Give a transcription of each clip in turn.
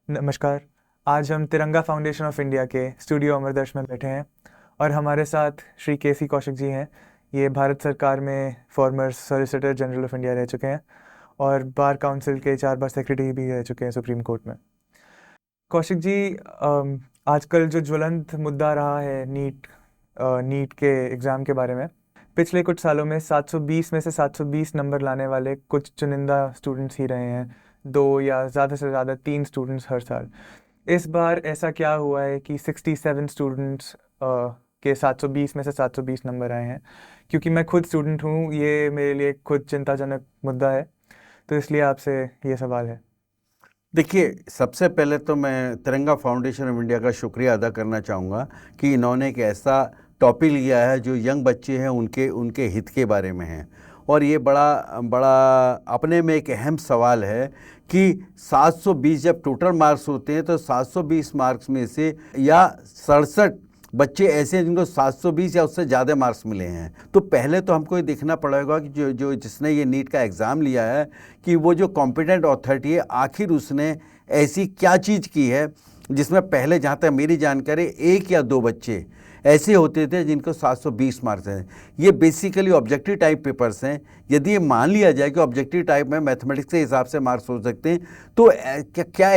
नमस्कार। आज हम तिरंगा फाउंडेशन ऑफ इंडिया के स्टूडियो अमरदर्श में बैठे हैं और हमारे साथ श्री केसी कौशिक जी हैं। ये भारत सरकार में farmer solicitor general of India रह चुके हैं और बार काउंसिल के 4 बार सेक्रेटरी भी रह चुके हैं सुप्रीम कोर्ट में। कौशिक जी, आजकल जो ज्वलंत मुद्दा रहा है नीट के एग्ज़ाम के बारे में, पिछले कुछ सालों में 720 में से 720 नंबर लाने वाले कुछ चुनिंदा स्टूडेंट्स ही रहे हैं, 2 या ज़्यादा से ज़्यादा 3 स्टूडेंट्स हर साल। इस बार ऐसा क्या हुआ है कि 67 स्टूडेंट्स के 720 में से 720 नंबर आए हैं? क्योंकि मैं खुद स्टूडेंट हूँ, ये मेरे लिए खुद चिंताजनक मुद्दा है, तो इसलिए आपसे ये सवाल है। देखिए, सबसे पहले तो मैं तिरंगा फाउंडेशन ऑफ इंडिया का शुक्रिया अदा करना चाहूँगा कि इन्होंने एक ऐसा टॉपिक लिया है जो यंग बच्चे हैं उनके उनके हित के बारे में है। और ये बड़ा बड़ा अपने में एक अहम सवाल है कि 720 जब टोटल मार्क्स होते हैं तो 720 मार्क्स में से या 67 बच्चे ऐसे हैं जिनको 720 या उससे ज़्यादा मार्क्स मिले हैं। तो पहले तो हमको ये देखना पड़ेगा कि जिसने ये नीट का एग्ज़ाम लिया है कि वो जो कॉम्पिटेंट अथॉरिटी है आखिर उसने ऐसी क्या चीज़ की है जिसमें पहले, जहाँ तक मेरी जानकारी, 1 या 2 बच्चे ऐसे होते थे जिनको 720 मार्क्स हैं। ये बेसिकली ऑब्जेक्टिव टाइप पेपर्स हैं। यदि ये मान लिया जाए कि ऑब्जेक्टिव टाइप में मैथमेटिक्स के हिसाब से मार्क्स हो सकते हैं तो क्या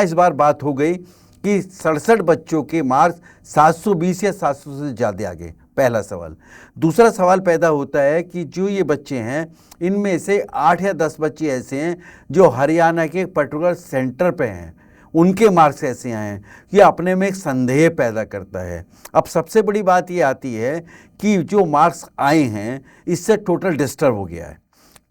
इस बार बात हो गई कि 67 बच्चों के मार्क्स 720 या 700 से ज़्यादा आ गए? पहला सवाल। दूसरा सवाल पैदा होता है कि जो ये बच्चे हैं इनमें से 8 या 10 बच्चे ऐसे हैं जो हरियाणा के पर्टिकुलर सेंटर पे हैं, उनके मार्क्स ऐसे आए हैं। ये अपने में एक संदेह पैदा करता है। अब सबसे बड़ी बात ये आती है कि जो मार्क्स आए हैं इससे टोटल डिस्टर्ब हो गया है,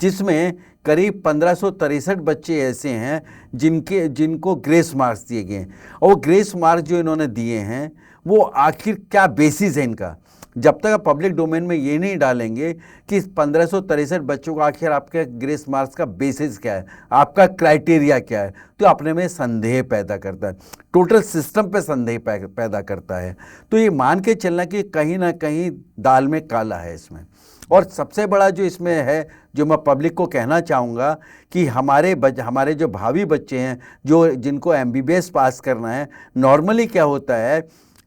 जिसमें करीब 1563 बच्चे ऐसे हैं जिनको ग्रेस मार्क्स दिए गए हैं। और वो ग्रेस मार्क्स जो इन्होंने दिए हैं वो आखिर क्या बेसिस है इनका? जब तक आप पब्लिक डोमेन में ये नहीं डालेंगे कि 1563 बच्चों का आखिर आपके ग्रेस मार्क्स का बेसिस क्या है, आपका क्राइटेरिया क्या है, तो अपने में संदेह पैदा करता है, टोटल सिस्टम पे संदेह पैदा करता है। तो ये मान के चलना कि कहीं ना कहीं दाल में काला है इसमें। और सबसे बड़ा जो इसमें है, जो मैं पब्लिक को कहना चाहूँगा कि हमारे जो भावी बच्चे हैं जिनको एमबीबीएस पास करना है, नॉर्मली क्या होता है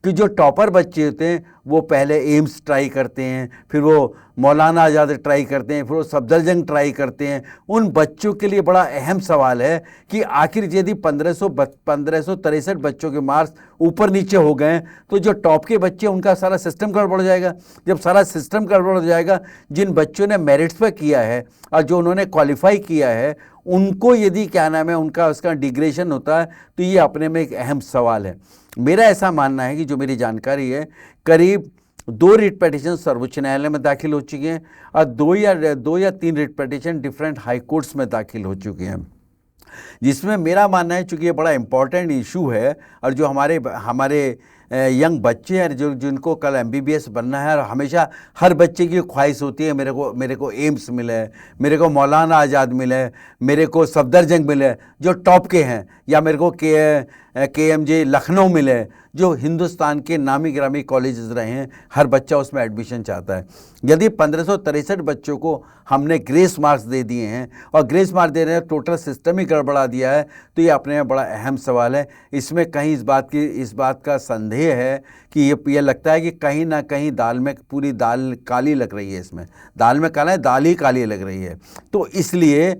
कि जो टॉपर बच्चे होते हैं वो पहले एम्स ट्राई करते हैं, फिर वो मौलाना आज़ाद ट्राई करते हैं, फिर वो सफदरजंग ट्राई करते हैं। उन बच्चों के लिए बड़ा अहम सवाल है कि आखिर यदि 1563 बच्चों के मार्क्स ऊपर नीचे हो गए तो जो टॉप के बच्चे उनका सारा सिस्टम गड़बड़ हो जाएगा। जब सारा सिस्टम गड़बड़ हो जाएगा, जिन बच्चों ने मेरिट्स पर किया है और जो उन्होंने क्वालिफाई किया है उनको यदि उसका डिग्रेडेशन होता है तो ये अपने में एक अहम सवाल है। मेरा ऐसा मानना है कि जो मेरी जानकारी है, करीब 2 रिट पिटीशन सर्वोच्च न्यायालय में दाखिल हो चुके हैं और 2 या 3 writ petition different high courts में दाखिल हो चुके हैं, जिसमें मेरा मानना है चूँकि ये बड़ा इंपॉर्टेंट इशू है और जो हमारे यंग बच्चे हैं जिनको कल एमबीबीएस बनना है, और हमेशा हर बच्चे की ख्वाहिश होती है मेरे को एम्स मिले, मेरे को मौलाना आज़ाद मिले, मेरे को सफदरजंग मिले जो टॉप के हैं, या मेरे को KMJ लखनऊ मिले जो हिंदुस्तान के नामी गिरामी कॉलेजेस रहे हैं। हर बच्चा उसमें एडमिशन चाहता है। यदि 1563 बच्चों को हमने ग्रेस मार्क्स दे दिए हैं और ग्रेस मार्क्स दे रहे हैं, टोटल सिस्टम ही गड़बड़ा दिया है, तो ये अपने में बड़ा अहम सवाल है। इसमें कहीं इस बात का संदेह है कि ये लगता है कि कहीं ना कहीं पूरी दाल काली लग रही है। इसमें दाल में काला है, दाल ही काली लग रही है। तो इसलिए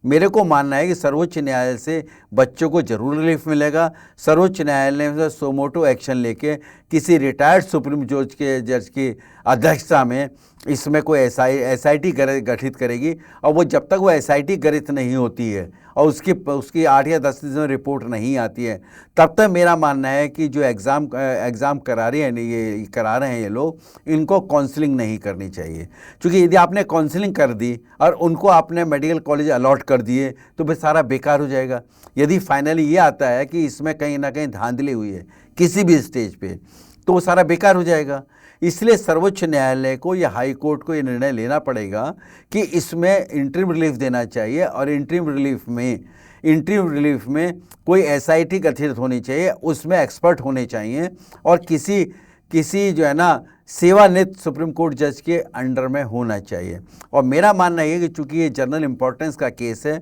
मेरे को मानना है कि सर्वोच्च न्यायालय से बच्चों को जरूर रिलीफ मिलेगा। सर्वोच्च न्यायालय से सोमोटो एक्शन लेके किसी रिटायर्ड सुप्रीम जज की अध्यक्षता में इसमें कोई SIT गठित करेगी, और वो जब तक वो SIT गठित नहीं होती है और उसकी 8 या 10 दिन में रिपोर्ट नहीं आती है, तब तक मेरा मानना है कि जो एग्ज़ाम करा रहे हैं ये लोग, इनको काउंसलिंग नहीं करनी चाहिए। क्योंकि यदि आपने काउंसलिंग कर दी और उनको आपने मेडिकल कॉलेज अलॉट कर दिए तो फिर सारा बेकार हो जाएगा। यदि फाइनली ये आता है कि इसमें कहीं ना कहीं धांधली हुई है किसी भी स्टेज पे, तो वो सारा बेकार हो जाएगा। इसलिए सर्वोच्च न्यायालय को या हाई कोर्ट को ये निर्णय लेना पड़ेगा कि इसमें इंटरिम रिलीफ देना चाहिए, और इंटरिम रिलीफ में कोई SIT गठित होनी चाहिए, उसमें एक्सपर्ट होने चाहिए, और किसी जो है ना सेवानिवृत्त सुप्रीम कोर्ट जज के अंडर में होना चाहिए। और मेरा मानना ये है कि चूंकि ये जनरल इम्पोर्टेंस का केस है,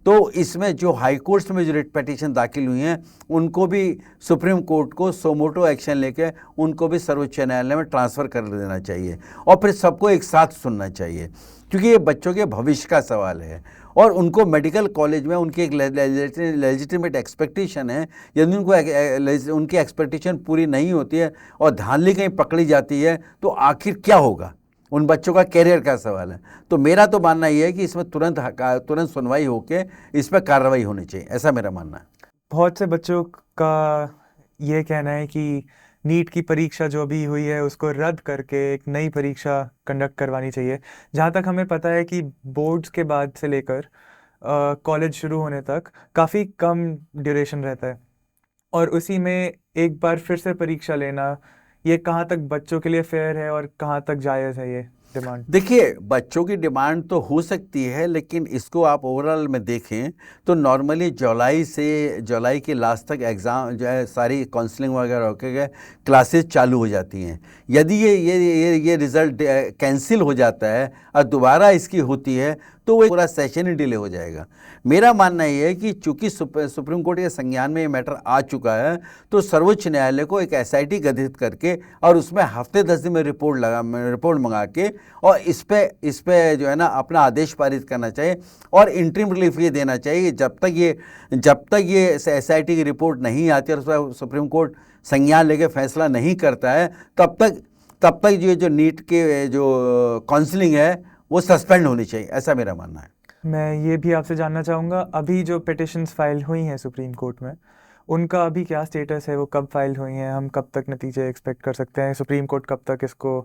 तो इसमें जो हाई कोर्ट्स में जो रिट पिटीशन दाखिल हुई हैं उनको भी सुप्रीम कोर्ट को सोमोटो एक्शन लेके उनको भी सर्वोच्च न्यायालय में ट्रांसफ़र कर देना चाहिए और फिर सबको एक साथ सुनना चाहिए, क्योंकि ये बच्चों के भविष्य का सवाल है और उनको मेडिकल कॉलेज में उनकी एक लेजिटिमेट एक्सपेक्टेशन है। यदि उनको उनकी एक्सपेक्टेशन पूरी नहीं होती है और धांधली कहीं पकड़ी जाती है तो आखिर क्या होगा, उन बच्चों का कैरियर का सवाल है। तो मेरा तो मानना ये है कि इसमें तुरंत सुनवाई होके इस पर कार्रवाई होनी चाहिए, ऐसा मेरा मानना है। बहुत से बच्चों का ये कहना है कि नीट की परीक्षा जो भी हुई है उसको रद्द करके एक नई परीक्षा कंडक्ट करवानी चाहिए। जहाँ तक हमें पता है कि बोर्ड्स के बाद से लेकर कॉलेज शुरू होने तक काफ़ी कम ड्यूरेशन रहता है और उसी में एक बार फिर से परीक्षा लेना, ये कहाँ तक बच्चों के लिए फेयर है और कहाँ तक जायज़ है ये डिमांड? देखिए, बच्चों की डिमांड तो हो सकती है, लेकिन इसको आप ओवरऑल में देखें तो नॉर्मली जुलाई के लास्ट तक एग्ज़ाम जो है सारी काउंसलिंग वगैरह होकर क्लासेस चालू हो जाती हैं। यदि ये रिज़ल्ट कैंसिल हो जाता है और दोबारा इसकी होती है तो वो पूरा सेशन ही डिले हो जाएगा। मेरा मानना ये है कि चूंकि सुप्रीम कोर्ट के संज्ञान में ये मैटर आ चुका है तो सर्वोच्च न्यायालय को एक एसआईटी गठित करके और उसमें हफ्ते 10 दिन में रिपोर्ट मंगा के और इस पे जो है ना अपना आदेश पारित करना चाहिए और इंटरिम रिलीफ ये देना चाहिए जब तक ये एसआईटी की रिपोर्ट नहीं आती और उस पर सुप्रीम कोर्ट संज्ञान लेके फैसला नहीं करता है तब तक जो नीट के जो काउंसलिंग है वो सस्पेंड होनी चाहिए, ऐसा मेरा मानना है। मैं ये भी आपसे जानना चाहूँगा, अभी जो पिटिशंस फाइल हुई हैं सुप्रीम कोर्ट में, उनका अभी क्या स्टेटस है? वो कब फाइल हुई हैं? हम कब तक नतीजे एक्सपेक्ट कर सकते हैं? सुप्रीम कोर्ट कब तक इसको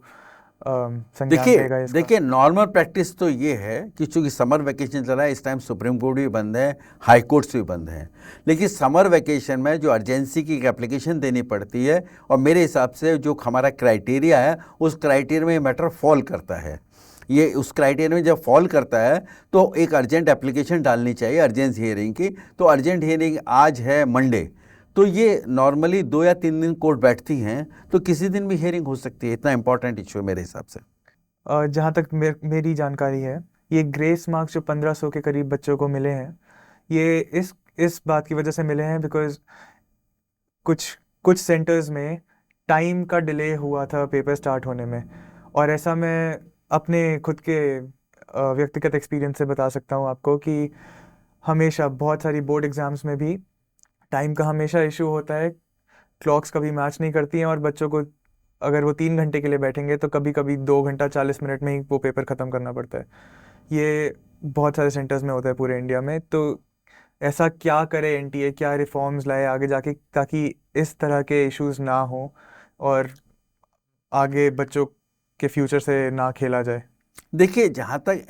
संज्ञान लेगा इसका? देखिए नॉर्मल प्रैक्टिस तो ये है कि चूँकि समर वैकेशन चल रहा है, इस टाइम सुप्रीम कोर्ट भी बंद है, हाई कोर्ट्स भी बंद हैं, लेकिन समर वैकेशन में जो अर्जेंसी की एक एप्लीकेशन देनी पड़ती है और मेरे हिसाब से जो हमारा क्राइटेरिया है उस क्राइटेरिया में ये मैटर फॉल करता है। ये उस क्राइटेरिया में जब फॉल करता है तो एक अर्जेंट एप्लीकेशन डालनी चाहिए अर्जेंट हियरिंग की। तो अर्जेंट हियरिंग आज है मंडे, तो ये नॉर्मली 2 या 3 दिन कोर्ट बैठती हैं, तो किसी दिन भी हियरिंग हो सकती है। इतना इंपॉर्टेंट इशू है मेरे हिसाब से। जहाँ तक मेरी जानकारी है, ये ग्रेस मार्क्स जो 1500 के करीब बच्चों को मिले हैं, ये इस बात की वजह से मिले हैं बिकॉज कुछ सेंटर्स में टाइम का डिले हुआ था पेपर स्टार्ट होने में। और ऐसा मैं अपने खुद के व्यक्तिगत एक्सपीरियंस से बता सकता हूँ आपको कि हमेशा बहुत सारी बोर्ड एग्ज़ाम्स में भी टाइम का हमेशा इशू होता है। क्लॉक्स कभी मैच नहीं करती हैं और बच्चों को अगर वो 3 घंटे के लिए बैठेंगे तो कभी कभी 2 घंटा 40 मिनट में ही वो पेपर ख़त्म करना पड़ता है। ये बहुत सारे सेंटर्स में होता है पूरे इंडिया में। तो ऐसा क्या करे एनटीए, क्या रिफॉर्म्स लाए आगे जाके ताकि इस तरह के इश्यूज ना हो और आगे बच्चों के फ्यूचर से ना खेला जाए? देखिए जहाँ तक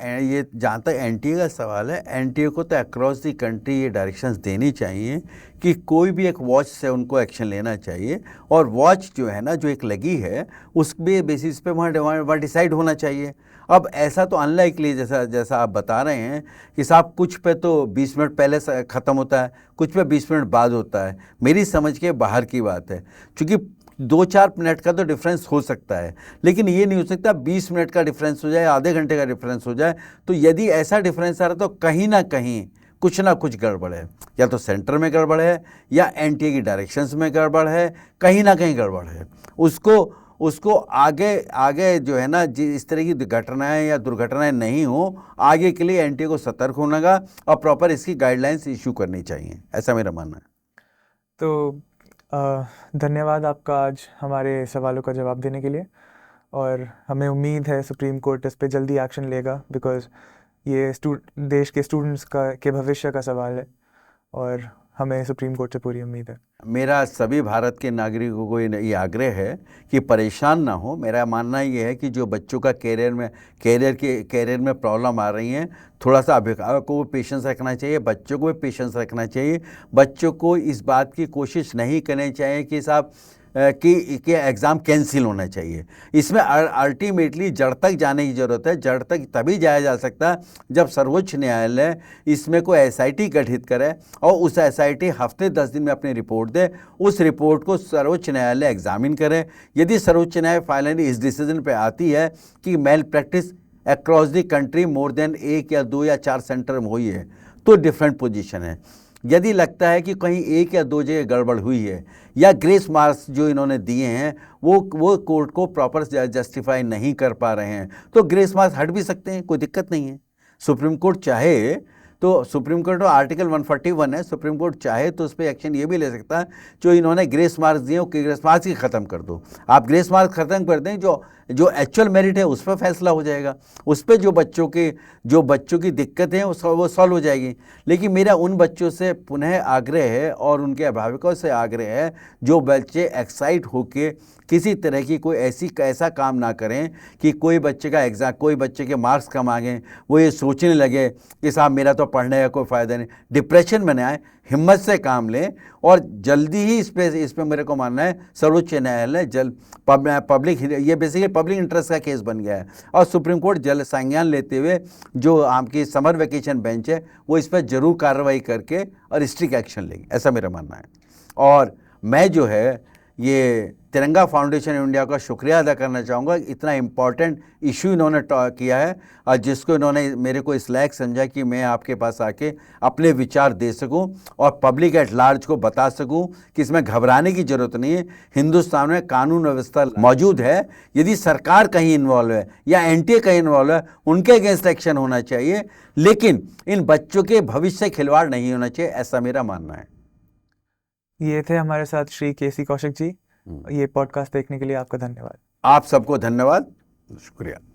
एनटीए का सवाल है, एनटीए को तो अक्रॉस द कंट्री ये डायरेक्शंस देनी चाहिए कि कोई भी एक वॉच से उनको एक्शन लेना चाहिए और वॉच जो है ना जो एक लगी है उस बेसिस पे वहाँ डिसाइड होना चाहिए। अब ऐसा तो अनलाइकली जैसा आप बता रहे हैं कि साहब कुछ पे तो 20 मिनट पहले ख़त्म होता है, कुछ पे 20 मिनट बाद होता है। मेरी समझ के बाहर की बात है, क्योंकि 2-4 मिनट का तो डिफरेंस हो सकता है, लेकिन ये नहीं हो सकता 20 मिनट का डिफरेंस हो जाए, आधे घंटे का डिफरेंस हो जाए। तो यदि ऐसा डिफरेंस आ रहा है तो कहीं ना कहीं कुछ ना कुछ गड़बड़ है, या तो सेंटर में गड़बड़ है या एनटीए की डायरेक्शंस में गड़बड़ है, कहीं ना कहीं गड़बड़ है। उसको आगे जो है ना इस तरह की घटनाएं या दुर्घटनाएं नहीं हो, आगे के लिए एनटीए को सतर्क होना का और प्रॉपर इसकी गाइडलाइंस इशू करनी चाहिए, ऐसा मेरा मानना है। तो धन्यवाद आपका आज हमारे सवालों का जवाब देने के लिए, और हमें उम्मीद है सुप्रीम कोर्ट इस पे जल्दी एक्शन लेगा बिकॉज़ ये देश के स्टूडेंट्स के भविष्य का सवाल है और हमें सुप्रीम कोर्ट से पूरी उम्मीद है। मेरा सभी भारत के नागरिकों को ये आग्रह है कि परेशान ना हो। मेरा मानना ये है कि जो बच्चों का कैरियर में प्रॉब्लम आ रही हैं, थोड़ा सा अभिभावक को भी पेशेंस रखना चाहिए, बच्चों को भी पेशेंस रखना चाहिए। बच्चों को इस बात की कोशिश नहीं करनी चाहिए कि साहब कि एग्ज़ाम कैंसिल होना चाहिए। इसमें अल्टीमेटली जड़ तक जाने की ज़रूरत है। जड़ तक तभी जाया जा सकता है जब सर्वोच्च न्यायालय इसमें कोई एसआईटी गठित करे और उस एसआईटी हफ्ते 10 दिन में अपनी रिपोर्ट दे। उस रिपोर्ट को सर्वोच्च न्यायालय एग्जामिन करे। यदि सर्वोच्च न्यायालय फाइनली इस डिसीजन पे आती है कि malpractice across the country more than 1 या 2 या 4 सेंटर में हुई है, तो डिफरेंट पोजीशन है। यदि लगता है कि कहीं एक या दो जगह गड़बड़ हुई है या ग्रेस मार्क्स जो इन्होंने दिए हैं वो कोर्ट को प्रॉपर जस्टिफाई नहीं कर पा रहे हैं, तो ग्रेस मार्क्स हट भी सकते हैं, कोई दिक्कत नहीं है। सुप्रीम कोर्ट चाहे तो, सुप्रीम कोर्ट तो आर्टिकल 141 है, सुप्रीम कोर्ट चाहे तो उस पर एक्शन ये भी ले सकता है, जो इन्होंने ग्रेस मार्क्स दिए वो ग्रेस मार्क्स ही ख़त्म कर दो। आप ग्रेस मार्क्स ख़त्म कर दें, जो एक्चुअल मेरिट है उस पर फैसला हो जाएगा, उस पर जो बच्चों की दिक्कत है वो सॉल्व हो जाएगी। लेकिन मेरा उन बच्चों से पुनः आग्रह है और उनके अभिभावकों से आग्रह है, जो बच्चे एक्साइट होके किसी तरह की कोई ऐसा काम ना करें कि कोई बच्चे के मार्क्स कम आ गए, वो ये सोचने लगे कि साहब मेरा तो पढ़ने का कोई फ़ायदा नहीं, डिप्रेशन में न आए, हिम्मत से काम लें। और जल्दी ही इस पे मेरे को मानना है सर्वोच्च न्यायालय ये बेसिकली पब्लिक इंटरेस्ट का केस बन गया है, और सुप्रीम कोर्ट जल्द संज्ञान लेते हुए जो आपकी समर वेकेशन बेंच है वो इस पर ज़रूर कार्रवाई करके और स्ट्रिक्ट एक्शन लेगी, ऐसा मेरा मानना है। और मैं जो है ये तिरंगा फाउंडेशन इंडिया का शुक्रिया अदा करना चाहूँगा, इतना इम्पॉर्टेंट इशू इन्होंने किया है और जिसको इन्होंने मेरे को इस लायक समझा कि मैं आपके पास आके अपने विचार दे सकूं और पब्लिक एट लार्ज को बता सकूं कि इसमें घबराने की ज़रूरत नहीं है। हिंदुस्तान में कानून व्यवस्था मौजूद है, यदि सरकार कहीं इन्वॉल्व है या एनटीए कहीं इन्वॉल्व है उनके अगेंस्ट एक्शन होना चाहिए, लेकिन इन बच्चों के भविष्य से खिलवाड़ नहीं होना चाहिए, ऐसा मेरा मानना है। ये थे हमारे साथ श्री केसी कौशिक जी। ये पॉडकास्ट देखने के लिए आपका धन्यवाद। आप सबको धन्यवाद, शुक्रिया।